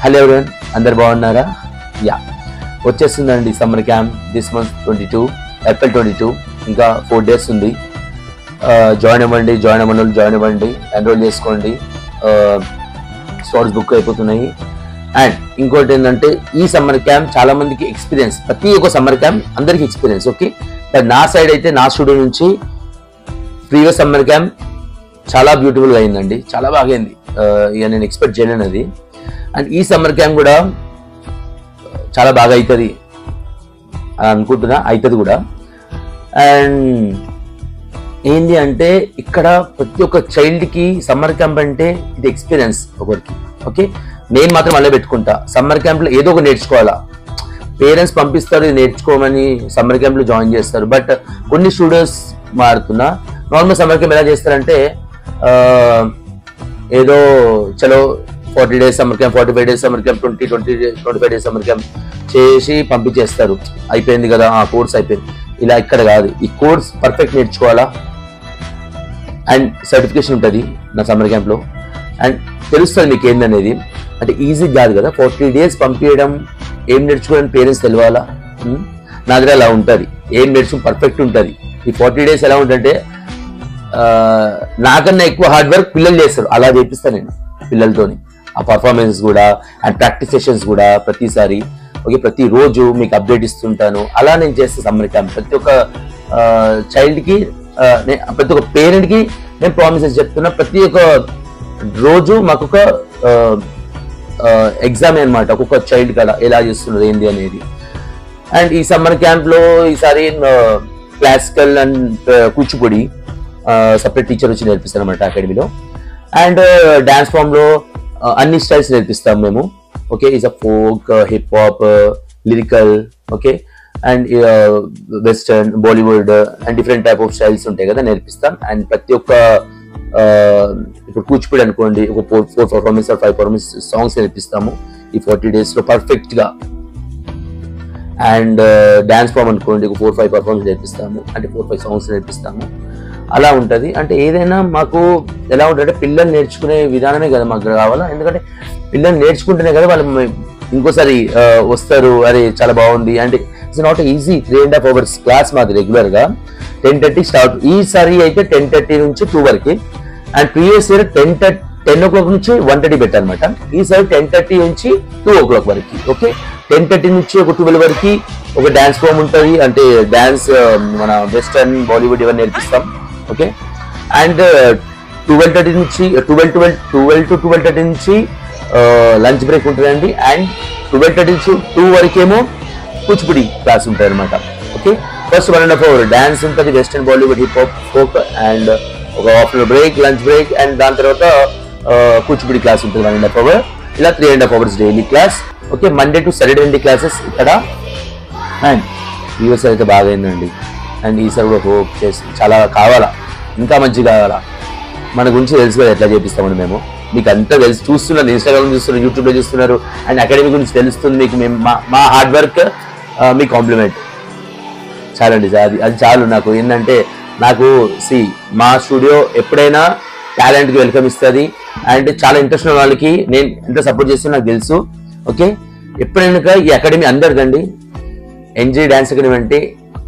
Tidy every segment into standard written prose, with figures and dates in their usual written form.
Hello everyone, అందరు బాగున్నారా? Yeah, వచ్చేస్తుందండి summer camp this month 22 April 22. ఇంకా 4 days ఉంది. జాయిన్ అవ్వండి, జాయిన్ అవ్వండి, ఎన్రోల్ చేసుకోండి. స్లాట్స్ బుక్ అయిపోతున్నాయి. అండ్ ఇంకోటి ఏంటంటే, ఈ సమ్మర్ క్యాంప్ చాలా మందికి ఎక్స్పీరియన్స్, ప్రతి ఒక్క సమ్మర్ క్యాంప్ అందరికి ఎక్స్పీరియన్స్. ఓకే, బట్ నా సైడ్ అయితే నా స్టూడియో నుంచి ప్రీవియస్ సమ్మర్ క్యాంప్ చాలా బ్యూటిఫుల్గా అయిందండి, చాలా బాగా అయింది. ఇక నేను ఎక్స్పెక్ట్ చేయలేను అది. అండ్ ఈ సమ్మర్ క్యాంప్ కూడా చాలా బాగా అవుతుంది అనుకుంటున్నా, అవుతుంది కూడా. అండ్ ఏంటి అంటే, ఇక్కడ ప్రతి ఒక్క చైల్డ్కి సమ్మర్ క్యాంప్ అంటే ఇది ఎక్స్పీరియన్స్ ఒకరికి. ఓకే, నేను మాత్రం అలా పెట్టుకుంటా, సమ్మర్ క్యాంప్లో ఏదో ఒక నేర్చుకోవాలా. పేరెంట్స్ పంపిస్తారు ఇది నేర్చుకోమని, సమ్మర్ క్యాంప్లో జాయిన్ చేస్తారు. బట్ కొన్ని స్టూడెంట్స్ మారుతున్నా, నార్మల్ సమ్మర్ క్యాంప్ ఎలా చేస్తారంటే, ఏదో చలో 40 days summer camp, 45 days summer camp, 25 days summer camp చేసి పంపించేస్తారు. అయిపోయింది కదా, ఆ కోర్స్ అయిపోయింది. ఇలా ఇక్కడ కాదు, ఈ కోర్స్ పర్ఫెక్ట్ నేర్చుకోవాలా. అండ్ సర్టిఫికేషన్ ఉంటుంది నా సమ్మర్ క్యాంప్లో. అండ్ తెలుస్తుంది మీకు ఏందనేది. అంటే ఈజీ కాదు కదా, 40 days పంపించడం, ఏం నేర్చుకోవాలని పేరెంట్స్ తెలియాలా. నా దగ్గర అలా ఉంటుంది, ఏం నేర్చుకుని పర్ఫెక్ట్ ఉంటుంది. ఈ 40 days ఎలా ఉంటుందంటే, నాకన్నా ఎక్కువ హార్డ్ వర్క్ పిల్లలు చేస్తారు, అలా చేపిస్తాను నేను పిల్లలతోని. ఆ పర్ఫార్మెన్స్ కూడా అండ్ ప్రాక్టీస్ సెషన్స్ కూడా ప్రతిసారి, ఓకే, ప్రతిరోజు మీకు అప్డేట్ ఇస్తుంటాను. అలా నేను చేస్తే సమ్మర్ క్యాంప్ ప్రతి ఒక్క చైల్డ్కి, ప్రతి ఒక్క పేరెంట్కి నేను ప్రామిసెస్ చెప్తున్నా. ప్రతి ఒక్క రోజు మాకొక ఎగ్జామ్ అనమాట, ఒక్కొక్క చైల్డ్ కదా ఎలా చేస్తున్నారు ఏంది అనేది. అండ్ ఈ సమ్మర్ క్యాంప్లో ఈసారి classical and Kuchipudi separate teacher వచ్చి నేర్పిస్తాను అన్నమాట అకాడమీలో. అండ్ డాన్స్ ఫామ్లో అన్ని స్టైల్స్ నేర్పిస్తాం మేము. Okay, is a folk, hip hop, lyrical, okay, and western, Bollywood and different type of styles ఉంటాయి కదా, నేర్పిస్తాం. అండ్ ప్రతి ఒక్క ఇప్పుడు కూచిపూడి అనుకోండి, ఒక 4 performance or 5 performance సాంగ్స్ నేర్పిస్తాము ఈ 40 daysలో పర్ఫెక్ట్గా. అండ్ డాన్స్ ఫామ్ అనుకోండి, ఒక 4-5 performance నేర్పిస్తాము, అంటే 4-5 సాంగ్స్ నేర్పిస్తాము. అలా ఉంటుంది. అంటే ఏదైనా మాకు ఎలా ఉంటుంది, పిల్లలు నేర్చుకునే విధానమే కదా మాకు కావాలా. ఎందుకంటే పిల్లలు నేర్చుకుంటేనే కదా వాళ్ళు ఇంకోసారి వస్తారు, అరే చాలా బాగుంది. అంటే it's not easy. 3.5 hours class మాది రెగ్యులర్గా 10:30 స్టార్ట్. ఈసారి అయితే 10:30 నుంచి 2 వరకు. అండ్ ప్రీవియస్ ఇయర్ 10 o'clock నుంచి 1:30 పెట్టారనమాట. ఈసారి 10:30 నుంచి 2 o'clock వరకు. ఓకే, 10:30 నుంచి ఒక 12 వరకు ఒక డాన్స్ ఫామ్ ఉంటుంది. అంటే డాన్స్ మన వెస్టర్న్, బాలీవుడ్ ఇవన్నీ నేర్పిస్తాం. ఓకే, అండ్ 12:30 నుంచి 12 to 12:30 నుంచి లంచ్ బ్రేక్ ఉంటుందండి. అండ్ 12:30 నుంచి 2 వరకేమో కూచిపూడి క్లాస్ ఉంటుంది అనమాట. ఓకే, ఫస్ట్ 1.5 hour డాన్స్ ఉంటుంది, western, Bollywood, hip hop, folk, and ఒక afternoon break, lunch break, and దాని తర్వాత కూచిపూడి క్లాస్ ఉంటుంది 1.5 hour. ఇలా 3.5 hours daily class. Okay, Monday to Saturday classes ఇక్కడ. అండ్ యూఎస్ అయితే బాగా అయిందండి. అండ్ ఈసారి కూడా హోప్ చేసి చాలా కావాలా, ఇంకా మంచిగా కావాలా. మన గురించి తెలుసు కదా ఎట్లా చేపిస్తామని మేము. మీకు అంతా తెలిసి చూస్తున్నారు, ఇన్స్టాగ్రామ్ చూస్తున్నారు, యూట్యూబ్లో చూస్తున్నారు. అండ్ అకాడమీ గురించి తెలుస్తుంది మీకు. మేము మా హార్డ్ వర్క్ మీ కాంప్లిమెంట్ చాలండి. అది చాలు నాకు. ఏంటంటే నాకు మా స్టూడియో ఎప్పుడైనా టాలెంట్కి వెల్కమ్ ఇస్తుంది. అండ్ చాలా ఇంట్రెస్ట్ ఉన్న వాళ్ళకి నేను ఎంత సపోర్ట్ చేస్తున్నా నాకు తెలుసు. ఓకే, ఎప్పుడైనా ఈ అకాడమీ అందరిదండి. ఎన్జే డాన్స్ అకాడమీ అంటే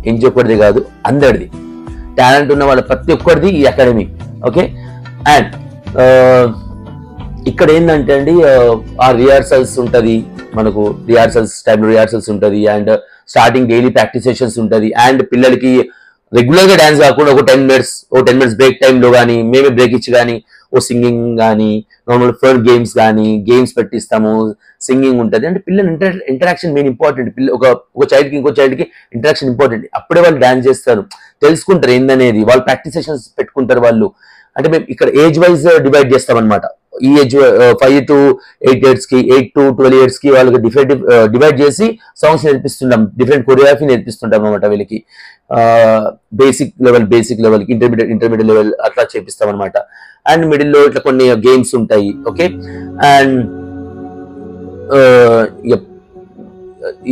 ఎన్జే ఒక్కడిది కాదు, అందరిది. టాలెంట్ ఉన్న వాళ్ళ ప్రతి ఒక్కరిది ఈ అకాడమీ. ఓకే, అండ్ ఇక్కడ ఏంటంటే అండి, ఆ రిహార్సల్స్ ఉంటుంది మనకు, రిహార్సల్స్ టైంలో రిహార్సల్స్ ఉంటుంది. And starting daily practice sessions ఉంటుంది. అండ్ పిల్లలకి రెగ్యులర్గా డ్యాన్స్ కాకుండా ఒక 10 minutes బ్రేక్ టైంలో కానీ, మేమే బ్రేక్ ఇచ్చి కానీ ఓ సింగింగ్ కానీ, నార్మల్ ఫన్ గేమ్స్ కానీ గేమ్స్ పెట్టిస్తాము, సింగింగ్ ఉంటుంది. అంటే పిల్లలు ఇంటరాక్షన్ మెయిన్ ఇంపార్టెంట్. ఒక చైల్డ్కి ఇంకో చైల్డ్కి ఇంటరాక్షన్ ఇంపార్టెంట్. అప్పుడే వాళ్ళు డాన్స్ చేస్తారు, తెలుసుకుంటారు ఏందనేది. వాళ్ళు ప్రాక్టీస్ సెషన్స్ పెట్టుకుంటారు వాళ్ళు. అంటే మేము ఇక్కడ ఏజ్ వైజ్ డివైడ్ చేస్తాం అనమాట. ఈ ఏజ్ 5 to 8 years కి, 8 to 12 years కి వాళ్ళకి డివైడ్ చేసి సాంగ్స్ నేర్పిస్తుంటాం, డిఫరెంట్ కొరియోగ్రఫీ నేర్పిస్తుంటాం అనమాట. వీళ్ళకి బేసిక్ లెవెల్కి, ఇంటర్మీడియట్ లెవెల్ అట్లా చేపిస్తాం అనమాట. అండ్ మిడిల్లో ఇట్లా కొన్ని గేమ్స్ ఉంటాయి. ఓకే, అండ్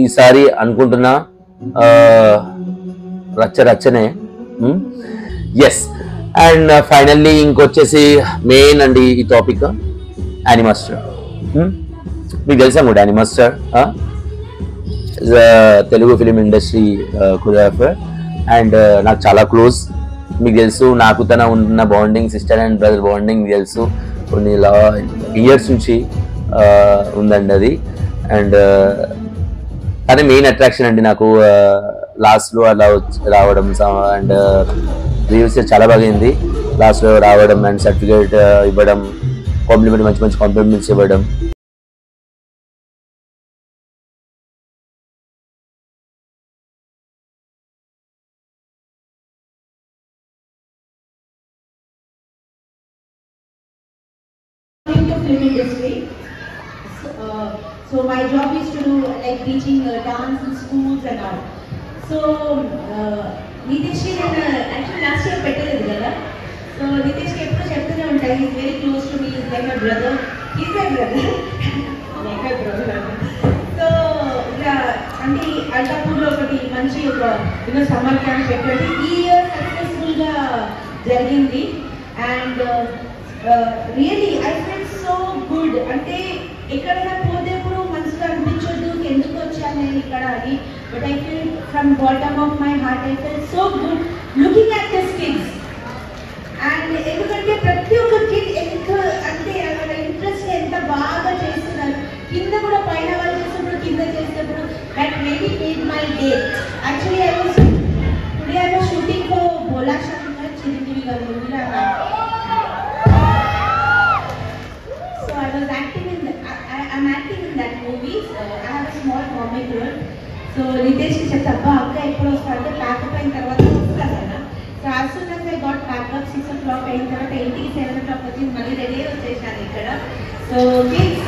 ఈసారి అనుకుంటున్నా రచ్చనే. ఎస్, అండ్ ఫైనల్లీ ఇంకొచ్చేసి మెయిన్ అండి ఈ టాపిక్ యానిమాస్టర్. మీకు తెలుసా కూడా Danny master Telugu film industry choreographer and నాకు చాలా క్లోజ్. మీకు తెలుసు నాకు తన ఉన్న bonding sister and brother bonding మీకు తెలుసు కొన్ని ఇయర్స్ నుంచి ఉందండి అది. అండ్ అదే మెయిన్ అట్రాక్షన్ అండి నాకు లాస్ట్లో అలా రావడం అండ్ రివ్యూస్ చాలా బాగా అయింది. లాస్ట్లో రావడం అండ్ సర్టిఫికేట్ ఇవ్వడం, కాంప్లిమెంట్ మంచి మంచి కాంప్లిమెంట్స్ ఇవ్వడం. Film industry. So my job is to do like teaching dance in schools and all. So Nitesh actually last year petaledu kada. So Nitesh ki eppudu cheptune untaru, he is very close to me, he is like my brother. He is my brother. Like my brother. So అంటే అల్టాపూర్లో ఒకటి మంచి ఒక summer camp పెట్టండి. ఈ year సక్సెస్ఫుల్గా జరిగింది. And really I feel so good. అంటే ఎక్కడైనా పోతేప్పుడు మనసులో అనిపించొద్దు ఎందుకు వచ్చాను నేను ఇక్కడ అని, but I feel from bottom of my heart I feel so good looking at this kids. And ఎందుకంటే ప్రతి ఒక్క కిడ్ ఎంత అంటే వాళ్ళ ఇంట్రెస్ట్ ఎంత బాగా చేస్తున్నారు. కింద కూడా పైన వాళ్ళు చేసినప్పుడు కింద చేసినప్పుడు that really made my day. Actually I was today I was shooting for Bhola Shankar Chiranjeevi గారి మూవీలో. I'm acting in that movie. I have a small comic role. So Nitesh ki chepta abba akka eppudu ostante pack ayin tarvata vastadana. So as soon as I got packed up 6 o'clock ayin tarvata 8 ki 7 o'clock vachi malli ready vachesanu ikkada. So kids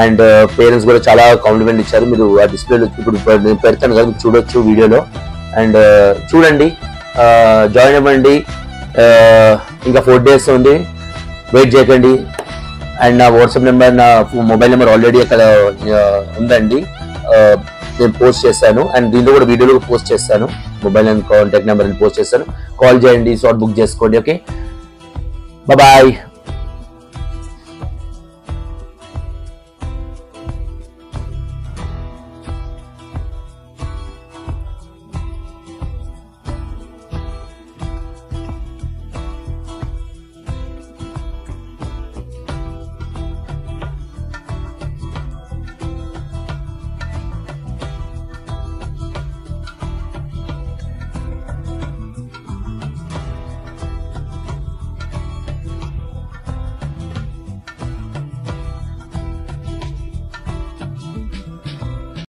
and parents కూడా చాలా complement ఇచ్చారు. మీరు ఆ డిస్ప్లేలో ఇప్పుడు నేను పెడతాను కదా, మీరు చూడొచ్చు వీడియోలో. అండ్ చూడండి, జాయిన్ అవ్వండి. ఇంకా 4 days ఉంది, వెయిట్ చేయకండి. అండ్ నా వాట్సాప్ నెంబర్, నా మొబైల్ నెంబర్ ఆల్రెడీ అక్కడ ఉందండి, నేను పోస్ట్ చేస్తాను. అండ్ దీంట్లో కూడా వీడియోలో పోస్ట్ చేస్తాను, మొబైల్ అండ్ కాంటాక్ట్ నెంబర్ అని పోస్ట్ చేస్తాను. కాల్ చేయండి, స్లాట్ బుక్ చేసుకోండి. Okay, bye.